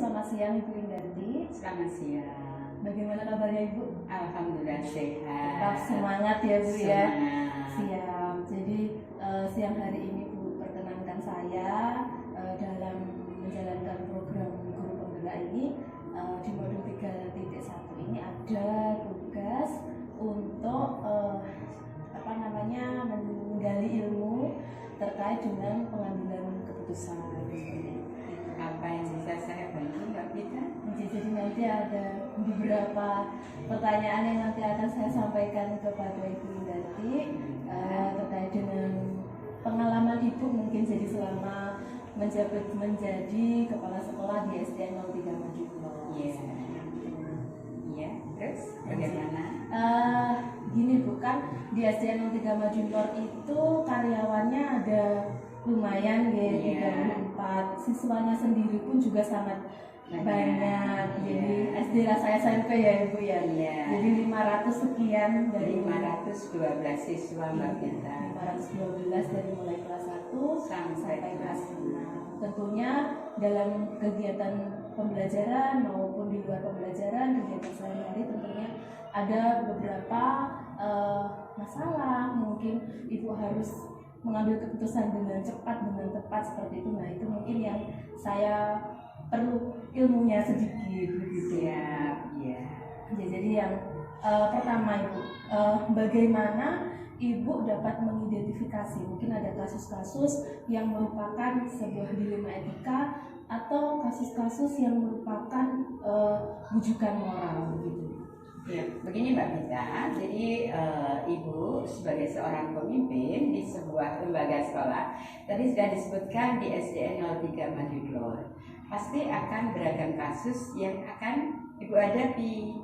selamat siang Ibu Indarti. Selamat siang. Bagaimana kabarnya Ibu? Alhamdulillah sehat. Tetap semangat ya Bu ya. Semangat. Siap. Jadi siang hari ini Bu perkenankan saya dalam menjalankan program guru penggerak ini di modul 3.1 ini ada tugas untuk menggali ilmu terkait dengan pengambilan keputusan. Apa yang bisa saya bantu Mbak Pita? Jadi nanti ada beberapa pertanyaan yang nanti akan saya sampaikan kepada Ibu Indarti terkait dengan pengalaman Ibu mungkin jadi selama menjadi kepala sekolah di SDN 03 Madinlor. Iya. Terus bagaimana? Gini Bu, kan di SDN 03 Madinlor itu karyawannya ada lumayan ya, 34. Siswanya sendiri pun juga sangat banyak. Jadi SD saya SMP ya Ibu ya. Jadi 500 sekian dari 512 siswa Mbak Pita. 512 dari mulai kelas 1 sampai kelas 5. Tentunya dalam kegiatan pembelajaran maupun di luar pembelajaran, kegiatan sehari-hari tentunya ada beberapa masalah. Mungkin Ibu harus mengambil keputusan dengan cepat, dengan tepat seperti itu. Nah, itu mungkin yang saya perlu ilmunya sedikit begitu ya. Jadi yang pertama Ibu, bagaimana Ibu dapat mengidentifikasi mungkin ada kasus-kasus yang merupakan sebuah dilema etika atau kasus-kasus yang merupakan bujukan moral begitu. Ya, begini Mbak Pita, jadi Ibu sebagai seorang pemimpin di sebuah lembaga sekolah, tadi sudah disebutkan di SDN 03 Madinlor, pasti akan beragam kasus yang akan Ibu hadapi,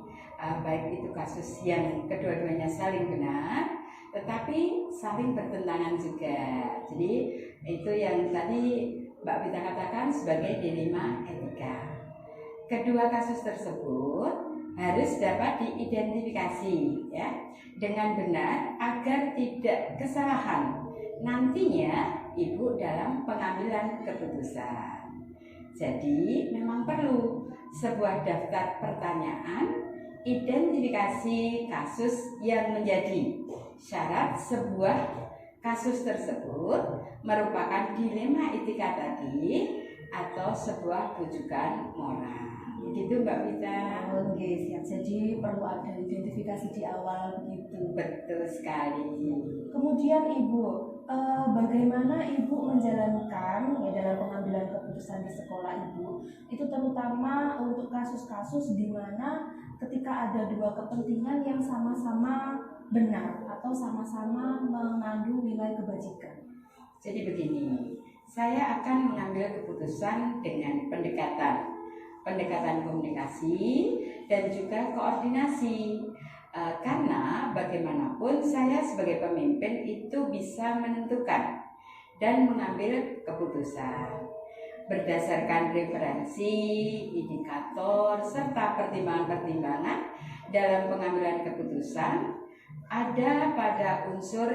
baik itu kasus yang kedua-duanya saling benar, tetapi saling bertentangan juga. Jadi itu yang tadi Mbak Pita katakan sebagai dilema etika. Kedua kasus tersebut harus dapat diidentifikasi ya dengan benar agar tidak kesalahan nantinya Ibu dalam pengambilan keputusan. Jadi memang perlu sebuah daftar pertanyaan identifikasi kasus yang menjadi syarat sebuah kasus tersebut merupakan dilema etika tadi atau sebuah bujukan moral. Gitu Mbak Pita. Oke, siap. Jadi perlu ada identifikasi di awal begitu. Betul sekali. Kemudian Ibu, bagaimana Ibu menjalankan ya dalam pengambilan keputusan di sekolah Ibu? Itu terutama untuk kasus-kasus di mana ketika ada dua kepentingan yang sama-sama benar atau sama-sama mengandung nilai kebajikan. Jadi begini, saya akan mengambil keputusan dengan pendekatan komunikasi dan juga koordinasi, karena bagaimanapun saya sebagai pemimpin itu bisa menentukan dan mengambil keputusan berdasarkan referensi, indikator, serta pertimbangan-pertimbangan dalam pengambilan keputusan ada pada unsur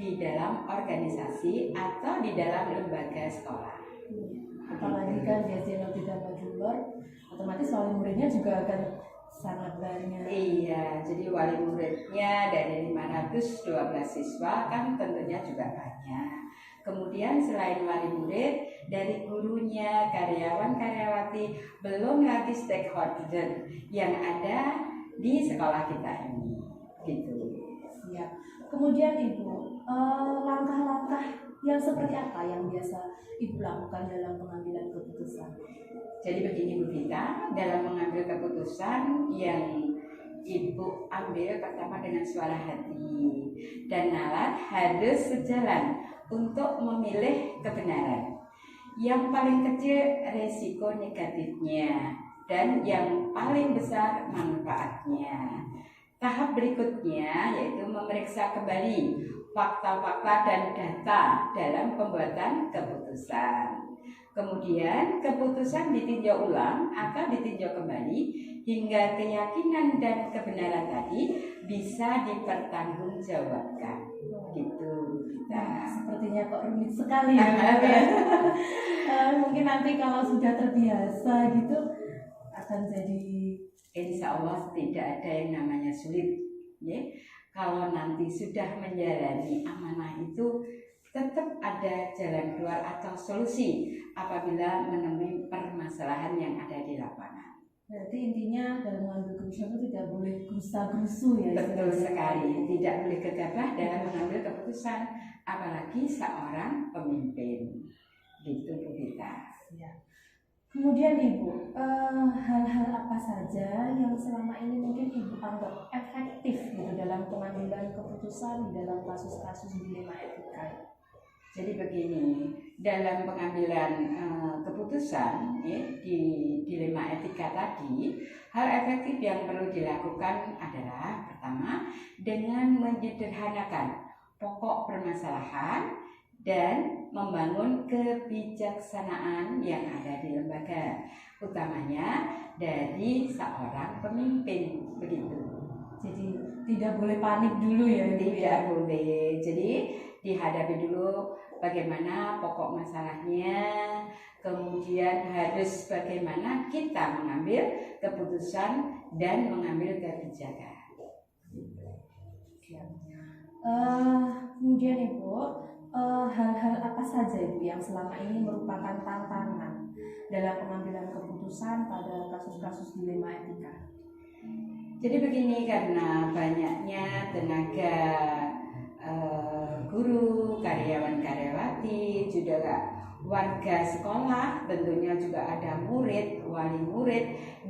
di dalam organisasi atau di dalam lembaga sekolah. Apalagi kan di SDN 03 Madinlor, otomatis wali muridnya juga akan sangat banyak. Iya, jadi wali muridnya dari 512 siswa kan tentunya juga banyak. Kemudian selain wali murid, dari gurunya, karyawan-karyawati, belum lagi stakeholder yang ada di sekolah kita ini. Gitu. Siap. Kemudian Ibu, langkah-langkah yang seperti apa yang biasa Ibu lakukan dalam pengambilan keputusan? Jadi begini Bu Vita, dalam mengambil keputusan yang Ibu ambil pertama dengan suara hati dan nalar harus sejalan untuk memilih kebenaran. Yang paling kecil resiko negatifnya dan yang paling besar manfaatnya. Tahap berikutnya yaitu memeriksa kembali fakta-fakta dan data dalam pembuatan keputusan. Kemudian keputusan ditinjau ulang atau ditinjau kembali hingga keyakinan dan kebenaran tadi bisa dipertanggungjawabkan. Gitu kita. Sepertinya kok rumit sekali ya. Mungkin nanti kalau sudah terbiasa gitu akan jadi insya Allah tidak ada yang namanya sulit, ya. Kalau nanti sudah menjalani amanah itu tetap ada jalan keluar atau solusi apabila menemui permasalahan yang ada di lapangan. berarti intinya dalam mengambil keputusan itu tidak boleh gerusa-gerusu ya. Betul sekali, tidak boleh gegabah dalam mengambil keputusan, apalagi seorang pemimpin. Gitu Bu Gita. Ya. Kemudian Ibu, hal-hal apa saja yang selama ini mungkin Ibu anggap efektif gitu dalam pengambilan keputusan di dalam kasus-kasus dilema etika? Jadi begini, dalam pengambilan keputusan ya, di dilema etika tadi, hal efektif yang perlu dilakukan adalah pertama dengan menyederhanakan pokok permasalahan dan membangun kebijaksanaan yang ada di lembaga, utamanya dari seorang pemimpin, begitu. Jadi tidak boleh panik dulu ya. Tidak boleh. Jadi dihadapi dulu bagaimana pokok masalahnya, kemudian harus bagaimana kita mengambil keputusan dan mengambil kebijakan. Kemudian Ibu, hal-hal apa saja Ibu yang selama ini merupakan tantangan dalam pengambilan keputusan pada kasus-kasus dilema etika? Jadi begini, karena banyaknya tenaga guru, karyawan-karyawati, juga warga sekolah, tentunya juga ada murid, wali murid,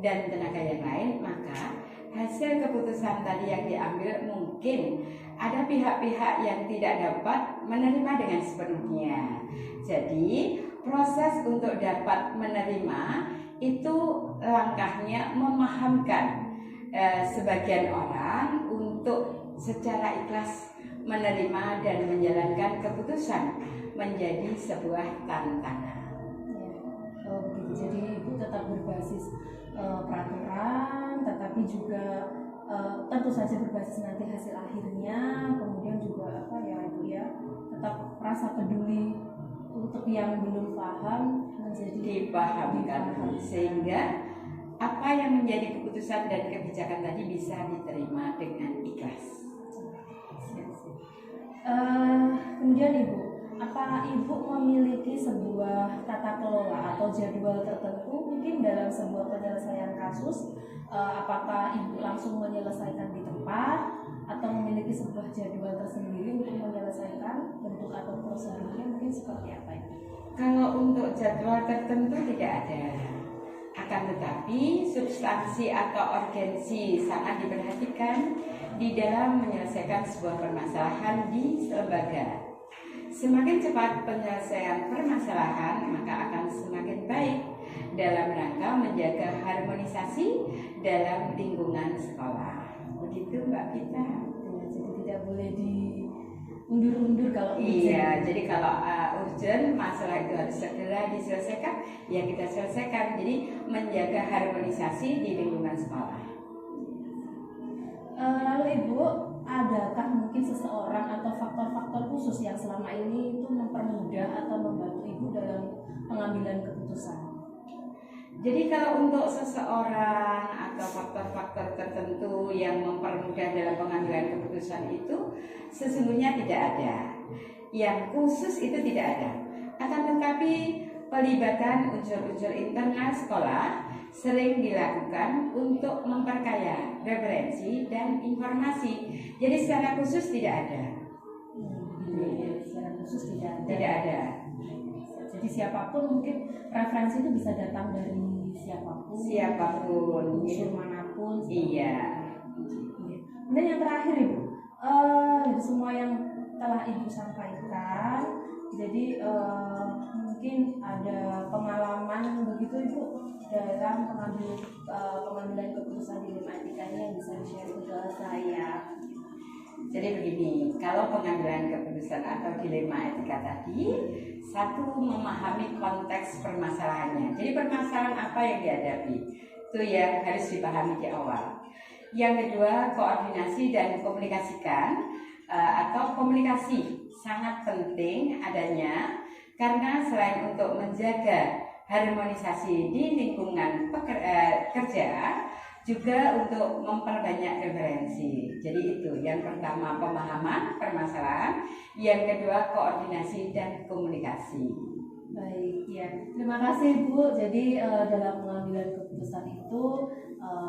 dan tenaga yang lain, maka hasil keputusan tadi yang diambil mungkin ada pihak-pihak yang tidak dapat menerima dengan sepenuhnya. Jadi proses untuk dapat menerima itu langkahnya memahamkan sebagian orang untuk secara ikhlas menerima dan menjalankan keputusan menjadi sebuah tantangan. Ya. Oh begitu. Jadi Ibu tetap berbasis peraturan, tetapi juga tentu saja berbasis nanti hasil akhirnya, kemudian juga apa ya Ibu ya, tetap rasa peduli untuk yang belum paham menjadi dipahamkan sehingga apa yang menjadi keputusan dan kebijakan tadi bisa diterima dengan ikhlas. Kemudian Ibu, apa Ibu memiliki sebuah tata kelola atau jadwal tertentu mungkin dalam sebuah penyelesaian kasus? Apakah Ibu langsung menyelesaikan di tempat atau memiliki sebuah jadwal tersendiri untuk menyelesaikan, bentuk atau prosedurnya mungkin seperti apa Ibu? Kalau untuk jadwal tertentu tidak ada. Akan tetapi substansi atau urgensi sangat diperhatikan di dalam menyelesaikan sebuah permasalahan di lembaga. Semakin cepat penyelesaian permasalahan, maka akan semakin baik dalam rangka menjaga harmonisasi dalam lingkungan sekolah. Begitu Mbak Gita. Ya, jadi tidak boleh diundur-undur kalau iya, jadi kalau urgent masalah itu harus segera diselesaikan, ya kita selesaikan. Jadi menjaga harmonisasi di lingkungan sekolah. Lalu Ibu, adakah mungkin seseorang atau faktor-faktor khusus yang selama ini itu mempermudah atau membantu Ibu dalam pengambilan keputusan? Jadi kalau untuk seseorang atau faktor-faktor tertentu yang mempermudah dalam pengambilan keputusan itu sesungguhnya tidak ada. Yang khusus itu tidak ada. Akan tetapi pelibatan unsur-unsur internal sekolah sering dilakukan untuk memperkaya referensi dan informasi. Jadi secara khusus tidak ada. Secara khusus tidak ada. Tidak ada. Jadi siapapun mungkin referensi itu bisa datang dari siapapun. Siapapun. Unsur manapun. Iya. Kemudian yang terakhir Ibu, dari semua yang telah Ibu sampaikan, jadi mungkin ada pengalaman begitu Ibu dalam pengambilan keputusan dilema etika ini yang bisa di-share ke saya. Jadi begini, kalau pengambilan keputusan atau dilema etika tadi, satu memahami konteks permasalahannya. Jadi permasalahan apa yang dihadapi, itu yang harus dipahami di awal. Yang kedua, koordinasi dan komunikasikan atau komunikasi sangat penting adanya, karena selain untuk menjaga harmonisasi di lingkungan kerja juga untuk memperbanyak referensi. Jadi itu yang pertama, pemahaman permasalahan, yang kedua koordinasi dan komunikasi. Baik, ya. Terima kasih Bu. Jadi dalam pengambilan keputusan itu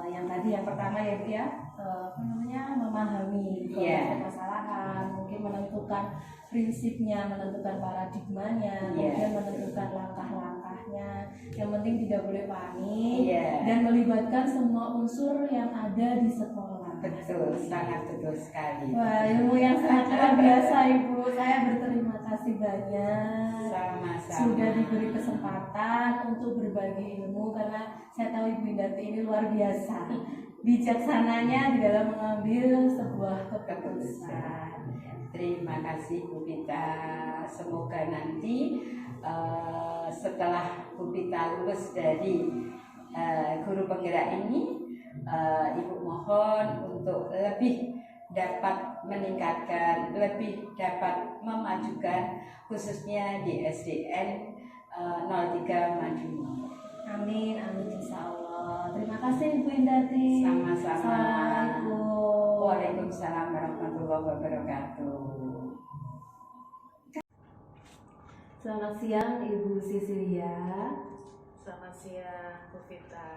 yang tadi yang pertama ya Bu ya, apa namanya, memahami permasalahan, mungkin menentukan prinsipnya, menentukan paradigmanya, kemudian menentukan langkah-langkahnya. Yang penting tidak boleh panik dan melibatkan semua unsur yang ada di sekolah. Betul, sangat betul sekali. Wah, ilmu yang sangat luar biasa Ibu. Saya berterima kasih banyak. Sama-sama. Sudah diberi kesempatan untuk berbagi ilmu, karena saya tahu Ibu Indarti ini luar biasa bijaksananya di dalam mengambil sebuah keputusan. Terima kasih Bu Vita. Semoga nanti setelah Bu Vita lulus dari guru penggerak ini, Ibu mohon untuk lebih dapat meningkatkan, lebih dapat memajukan khususnya di SDN 03 Madiun. Amin, amin insya Allah. Terima kasih Ibu Indarti. Sama-sama. Assalamualaikum. Waalaikumsalam warahmatullahi wabarakatuh. Selamat siang Ibu Sisilia. Selamat siang Bu Vita.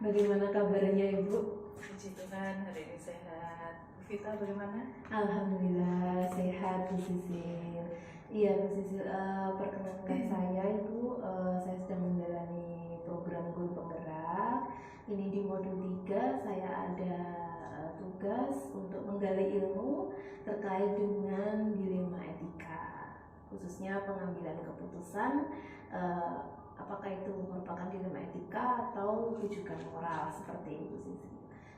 Bagaimana kabarnya Ibu? Puji Tuhan hari ini sehat. Bu Vita bagaimana? Alhamdulillah sehat Bu Sisil. Iya Bu Sisil, perkenalkan saya Ibu, saya sedang menjalani program guru penggerak. Ini di modul 3 saya ada tugas untuk menggali ilmu terkait dengan dilema etika, khususnya pengambilan keputusan, apakah itu merupakan dilema etika atau rujukan moral seperti itu sih.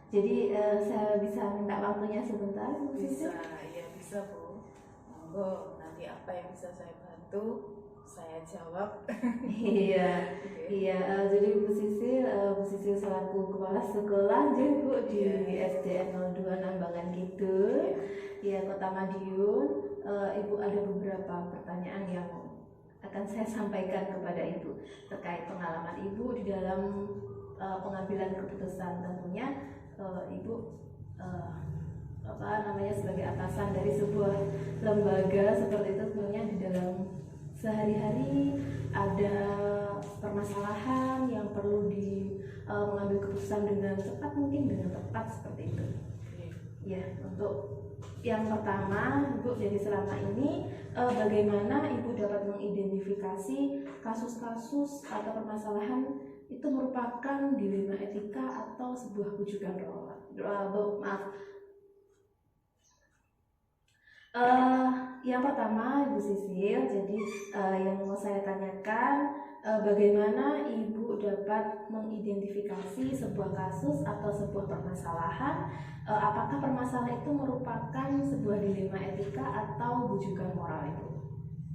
Jadi saya bisa minta waktunya sebentar Bu Sisil? Bisa, iya bisa Bu. Monggo, nanti apa yang bisa saya bantu saya jawab. Iya, iya. Jadi Bu Sisil selaku kepala sekolah jadi Bu di SDN 02 Nambangan Kidul, ya Kota Madiun. Ibu ada beberapa pertanyaan yang akan saya sampaikan kepada Ibu terkait pengalaman Ibu di dalam pengambilan keputusan. Tentunya Ibu sebagai atasan dari sebuah lembaga seperti itu, tentunya di dalam sehari-hari ada permasalahan yang perlu mengambil keputusan dengan cepat, mungkin dengan tepat seperti itu. Ya, untuk yang pertama Ibu, jadi selama ini bagaimana Ibu dapat mengidentifikasi kasus-kasus atau permasalahan itu merupakan dilema etika atau sebuah rujukan yang pertama Ibu Sisil, jadi yang mau saya tanyakan, bagaimana Ibu dapat mengidentifikasi sebuah kasus atau sebuah permasalahan, apakah permasalahan itu merupakan sebuah dilema etika atau rujukan moral Ibu?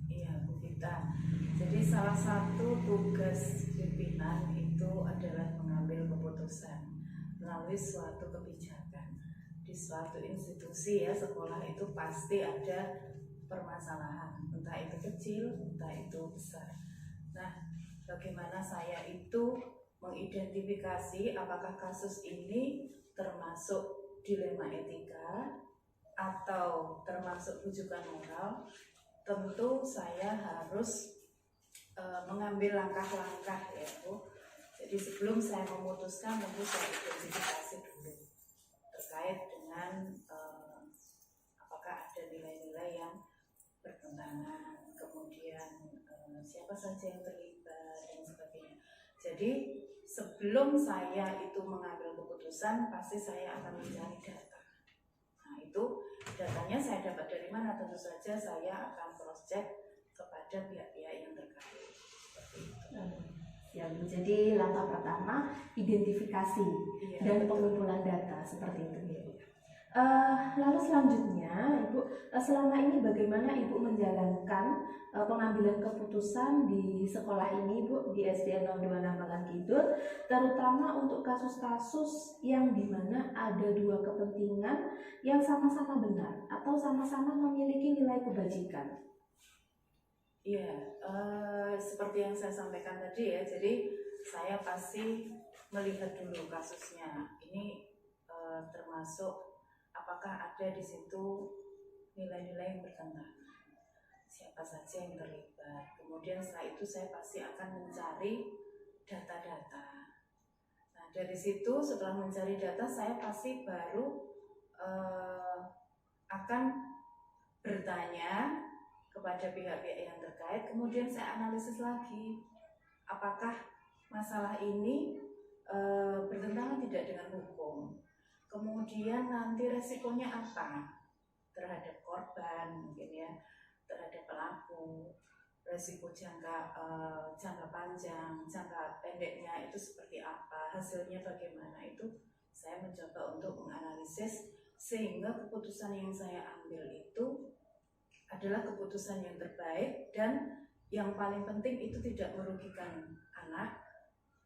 Iya Bu Vita. Jadi salah satu tugas pimpinan itu adalah mengambil keputusan melalui suatu kebijakan. Di suatu institusi ya, sekolah itu pasti ada permasalahan, entah itu kecil, entah itu besar. Nah, bagaimana saya itu mengidentifikasi apakah kasus ini termasuk dilema etika atau termasuk rujukan moral? Tentu saya harus mengambil langkah-langkah ya Bu. Jadi sebelum saya memutuskan, tentu saya identifikasi dulu terkait dengan apakah ada nilai-nilai yang bertentangan, kemudian siapa saja yang terlibat dan sebagainya. Jadi sebelum saya itu mengambil keputusan, pasti saya akan mencari data. Nah itu datanya saya dapat dari mana? Tentu saja saya akan cross check kepada pihak-pihak yang terkait. Seperti itu. Ya, jadi langkah pertama identifikasi dan pengumpulan data seperti itu ya. Lalu selanjutnya Ibu, selama ini bagaimana Ibu menjalankan pengambilan keputusan di sekolah ini Bu, di SDN 02 Nambangan Kidul, terutama untuk kasus-kasus yang dimana ada dua kepentingan yang sama-sama benar atau sama-sama memiliki nilai kebajikan? Iya, seperti yang saya sampaikan tadi ya, jadi saya pasti melihat dulu kasusnya ini termasuk apakah ada di situ nilai-nilai yang bertentangan, siapa saja yang terlibat. Kemudian setelah itu saya pasti akan mencari data-data. Nah dari situ setelah mencari data saya pasti baru akan bertanya kepada pihak-pihak yang terkait. Kemudian saya analisis lagi apakah masalah ini bertentangan tidak dengan hukum. Kemudian nanti resikonya apa terhadap korban mungkin ya, terhadap pelaku, resiko jangka panjang, jangka pendeknya itu seperti apa, hasilnya bagaimana, itu saya mencoba untuk menganalisis sehingga keputusan yang saya ambil itu adalah keputusan yang terbaik dan yang paling penting itu tidak merugikan anak,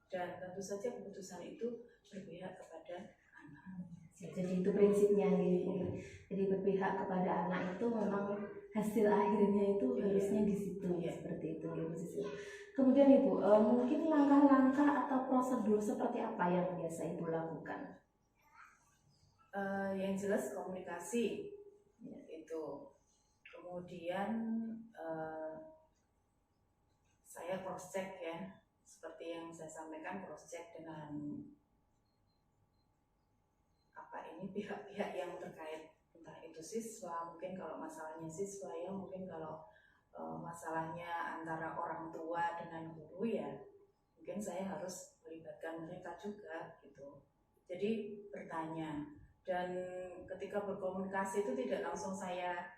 dan tentu saja keputusan itu berpihak kepada anak. Jadi itu prinsipnya gitu. Jadi berpihak kepada anak itu memang hasil akhirnya itu harusnya di situ seperti itu ya Bu Sisil. Kemudian Ibu, mungkin langkah-langkah atau prosedur seperti apa yang biasa Ibu lakukan? Yang jelas komunikasi itu. Kemudian saya cross check ya, seperti yang saya sampaikan, cross check dengan ini pihak-pihak yang terkait, entah itu siswa, mungkin kalau masalahnya siswa ya, mungkin kalau masalahnya antara orang tua dengan guru ya, mungkin saya harus melibatkan mereka juga gitu. Jadi bertanya, dan ketika berkomunikasi itu tidak langsung saya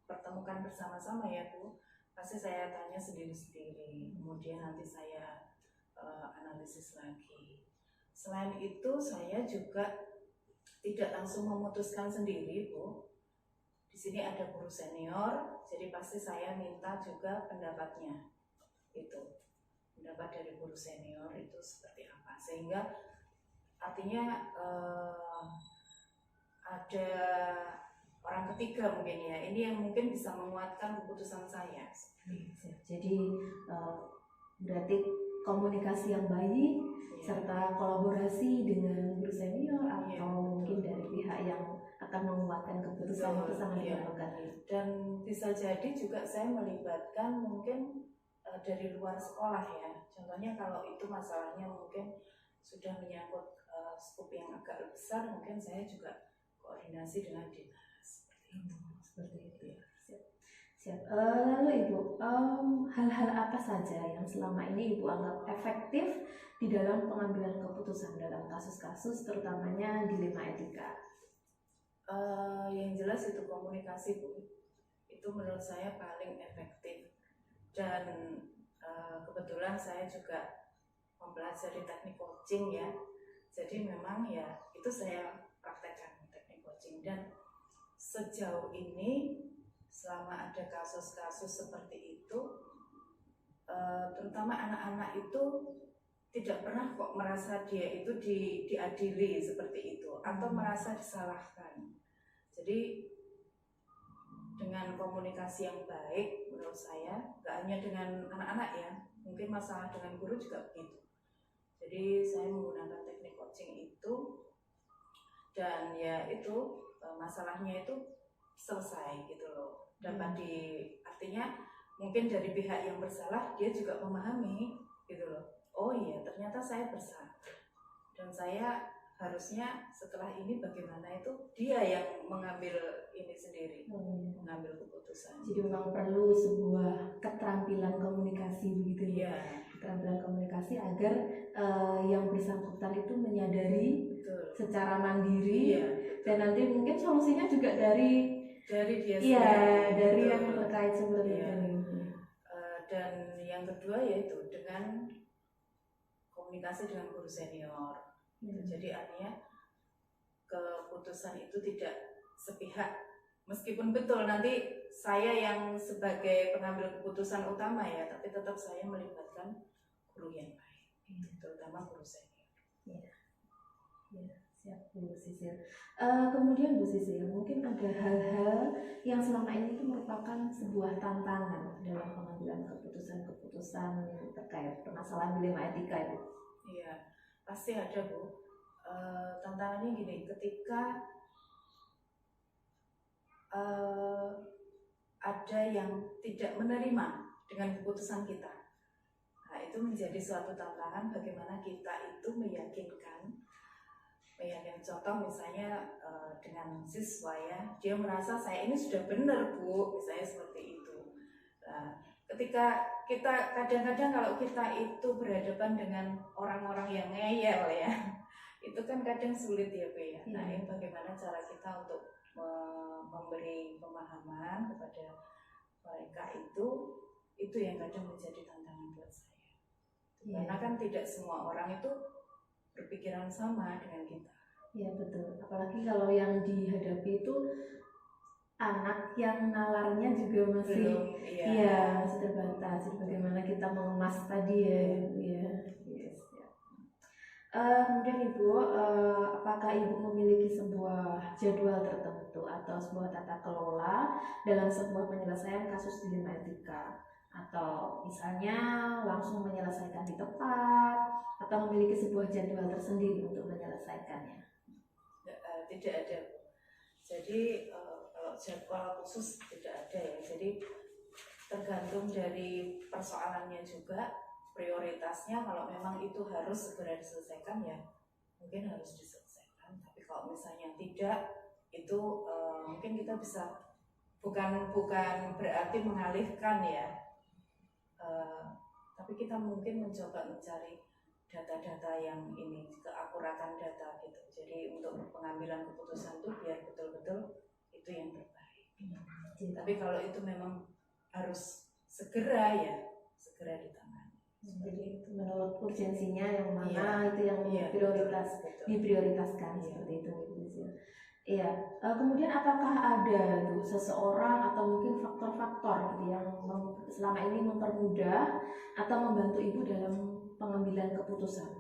pertemukan bersama-sama ya Bu, pasti saya tanya sendiri-sendiri, kemudian nanti saya analisis lagi. Selain itu saya juga tidak langsung memutuskan sendiri Bu. Di sini ada guru senior, jadi pasti saya minta juga pendapatnya. Itu pendapat dari guru senior itu seperti apa, sehingga artinya ada orang ketiga mungkin ya, ini yang mungkin bisa menguatkan keputusan saya. Jadi berarti komunikasi yang baik serta kolaborasi dengan guru senior atau mungkin dari pihak yang akan menguatkan keputusan itu sangat diperlukan. Dan bisa jadi juga saya melibatkan mungkin dari luar sekolah ya. Contohnya kalau itu masalahnya mungkin sudah menyangkut skup yang agak besar, mungkin saya juga koordinasi dengan dinas seperti itu ya. Siap. Lalu Ibu, hal-hal apa saja yang selama ini Ibu anggap efektif di dalam pengambilan keputusan dalam kasus-kasus terutamanya dilema etika? Yang jelas itu komunikasi Bu, itu menurut saya paling efektif. Dan kebetulan saya juga mempelajari teknik coaching ya, jadi memang ya itu saya praktekkan teknik coaching. Dan sejauh ini selama ada kasus-kasus seperti itu, terutama anak-anak itu tidak pernah kok merasa dia itu diadili seperti itu atau merasa disalahkan. Jadi dengan komunikasi yang baik menurut saya, nggak hanya dengan anak-anak ya, mungkin masalah dengan guru juga begitu. Jadi saya menggunakan teknik coaching itu, dan ya itu masalahnya itu selesai gitu loh, dapat artinya mungkin dari pihak yang bersalah dia juga memahami gitu loh, oh iya ternyata saya bersalah dan saya harusnya setelah ini bagaimana, itu dia yang mengambil ini sendiri, mengambil keputusan. Jadi memang perlu sebuah keterampilan komunikasi begitu ya, keterampilan komunikasi agar yang bersangkutan itu menyadari secara mandiri, dan nanti mungkin solusinya juga dari dia sendiri, dari yang terkait seperti itu. Dan yang kedua yaitu dengan komunikasi dengan guru senior. Jadi artinya keputusan itu tidak sepihak, meskipun betul nanti saya yang sebagai pengambil keputusan utama ya, tapi tetap saya melibatkan guru yang lain, terutama guru senior. Siap Bu Sisil. Kemudian Bu Sisil, mungkin ada hal-hal yang selama ini itu merupakan sebuah tantangan dalam pengambilan keputusan-keputusan terkait permasalahan dilema etika itu. Iya, pasti ada Bu. Tantangannya gini, ketika eh, ada yang tidak menerima dengan keputusan kita, nah itu menjadi suatu tantangan bagaimana kita itu meyakinkan contoh misalnya dengan siswa ya, dia merasa saya ini sudah benar Bu, misalnya seperti itu. Nah, ketika kita kadang-kadang kalau kita itu berhadapan dengan orang-orang yang ngeyel ya, itu kan kadang sulit ya Bu ya. Nah, ini bagaimana cara kita untuk memberi pemahaman kepada mereka itu yang kadang menjadi tantangan buat saya. Karena kan tidak semua orang itu berpikiran sama dengan kita. Iya betul, apalagi kalau yang dihadapi itu anak yang nalarnya juga masih Belum, masih terbatas. Jadi bagaimana kita mengemas tadi ya, yes, ya. Kemudian Ibu, apakah Ibu memiliki sebuah jadwal tertentu atau sebuah tata kelola dalam sebuah penyelesaian kasus dilema etika? Atau misalnya langsung menyelesaikan di tempat, atau memiliki sebuah jadwal tersendiri untuk menyelesaikannya? Tidak ada. Jadi kalau jadwal khusus tidak ada ya. Jadi tergantung dari persoalannya juga, prioritasnya. Kalau memang itu harus segera diselesaikan ya mungkin harus diselesaikan. Tapi kalau misalnya tidak, itu mungkin kita bisa bukan berarti mengalihkan ya, tapi kita mungkin mencoba mencari data-data yang ini, keakuratan data gitu. Jadi untuk pengambilan keputusan itu biar betul-betul itu yang terbaik. Tapi kalau itu memang harus segera ya, segera ditangani. Jadi menurut urgensinya yang mana itu yang diprioritaskan seperti itu. Iya. Kemudian apakah ada tuh seseorang atau mungkin faktor-faktor gitu yang selama ini mempermudah atau membantu Ibu dalam pengambilan keputusan?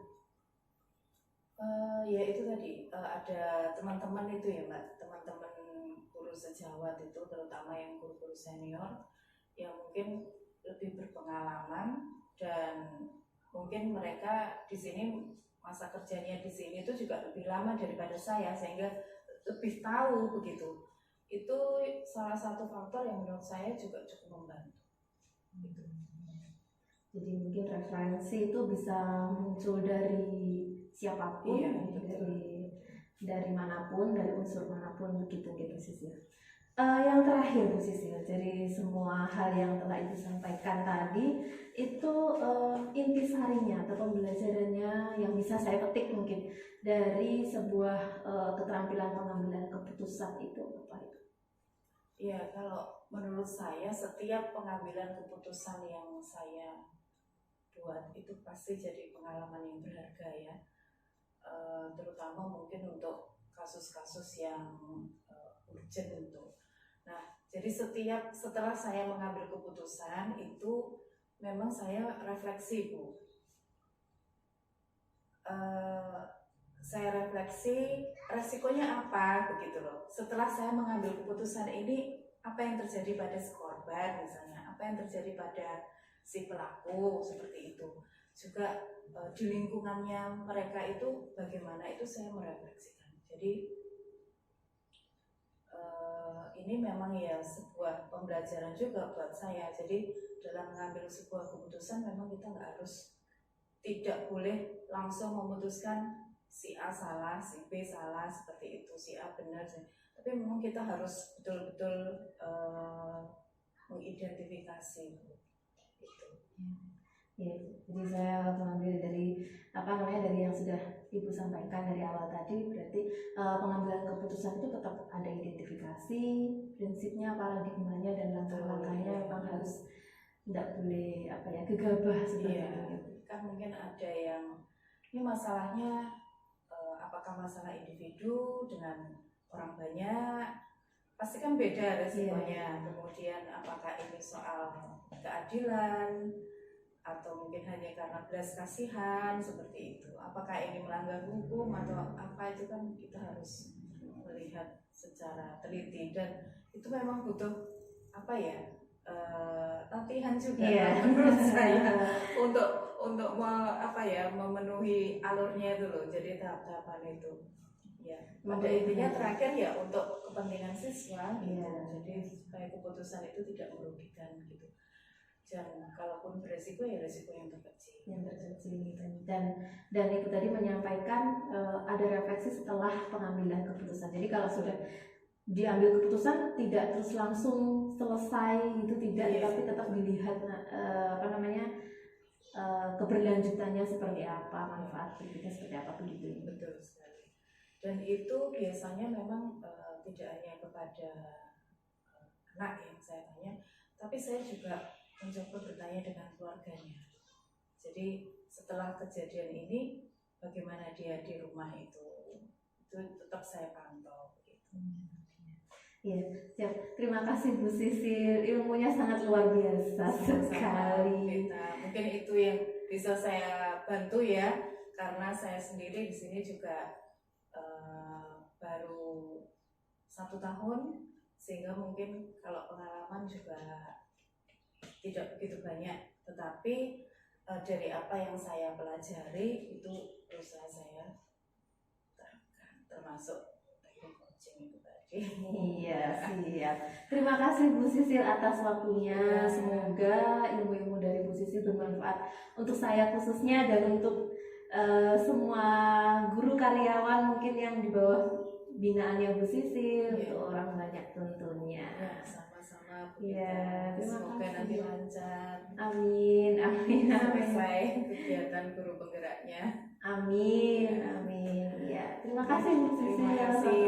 Ya itu tadi ada teman-teman itu ya Mbak, teman-teman guru sejawat itu, terutama yang guru-guru senior yang mungkin lebih berpengalaman, dan mungkin mereka di sini masa kerjanya di sini itu juga lebih lama daripada saya, sehingga lebih tahu begitu. Itu salah satu faktor yang menurut saya juga cukup membantu. Gitu. Jadi mungkin referensi itu bisa muncul dari siapapun, dari manapun, dari unsur manapun begitu Sisil. Yang terakhir Bu Sisil, dari semua hal yang telah Ibu sampaikan tadi, itu intisarinya atau pembelajarannya yang bisa saya petik mungkin dari sebuah keterampilan pengambilan keputusan itu apa itu? Iya, kalau menurut saya setiap pengambilan keputusan yang saya buat itu pasti jadi pengalaman yang berharga ya, terutama mungkin untuk kasus-kasus yang urgent itu. Nah, jadi setelah saya mengambil keputusan itu memang saya refleksi Bu. Saya refleksi resikonya apa begitu loh. Setelah saya mengambil keputusan ini, apa yang terjadi pada si korban misalnya, apa yang terjadi pada si pelaku seperti itu. Juga di lingkungannya mereka itu bagaimana, itu saya merefleksikan. Jadi ini memang ya sebuah pembelajaran juga buat saya. Jadi dalam mengambil sebuah keputusan memang kita tidak boleh langsung memutuskan si A salah, si B salah seperti itu, si A benar. Tapi memang kita harus betul-betul mengidentifikasi gitu. Ya, jadi saya mengambil dari dari yang sudah Ibu sampaikan dari awal tadi, berarti pengambilan keputusan itu tetap ada identifikasi, prinsipnya, paradigmanya, dan langkah-langkahnya memang harus tidak boleh gegabah seperti itu. Kan mungkin ada yang ini masalahnya apakah masalah individu dengan orang banyak, pasti kan beda resikonya. Kemudian apakah ini soal keadilan atau mungkin hanya karena belas kasihan seperti itu, apakah ini melanggar hukum atau apa, itu kan kita harus melihat secara teliti, dan itu memang butuh latihan juga Iya. menurut saya untuk memenuhi alurnya itu loh. Jadi tahap-tahapan itu. Ya, pada intinya terakhir ya untuk kepentingan siswa gitu. Iya. Jadi supaya keputusan itu tidak merugikan gitu. Dan kalaupun beresiko ya resiko yang terkecil. Yang terkecil gitu. Dan itu tadi menyampaikan ada refleksi setelah pengambilan keputusan. Jadi kalau sudah diambil keputusan tidak terus langsung selesai itu tidak, Iya. tapi tetap dilihat keberlanjutannya seperti apa, manfaat berikutnya seperti apa begitu. Betul sekali. Dan itu biasanya memang tidak hanya kepada anak yang saya tanya, tapi saya juga mencoba bertanya dengan keluarganya. Jadi setelah kejadian ini bagaimana dia di rumah itu tetap saya pantau begitu. Iya, siap. Terima kasih Bu Sisil, ilmunya sangat luar biasa sekali. Mungkin itu yang bisa saya bantu ya, karena saya sendiri di sini juga baru 1 tahun, sehingga mungkin kalau pengalaman juga tidak begitu banyak. Tetapi dari apa yang saya pelajari itu berusaha saya terapkan, termasuk teknik coaching itu tadi. Iya, siap. Terima kasih Bu Sisil atas waktunya. Semoga ilmu-ilmu dari Bu Sisil bermanfaat untuk saya khususnya dan untuk semua guru karyawan mungkin yang di bawah binaannya Bu Sisil, untuk orang banyak tentunya. Ya, sama-sama. Iya, terima semoga kasih. nanti lancar. Amin, amin, amin. Selesai kegiatan guru penggeraknya. Amin, amin. Ya, terima kasih Bu Sisil. Terima kasih.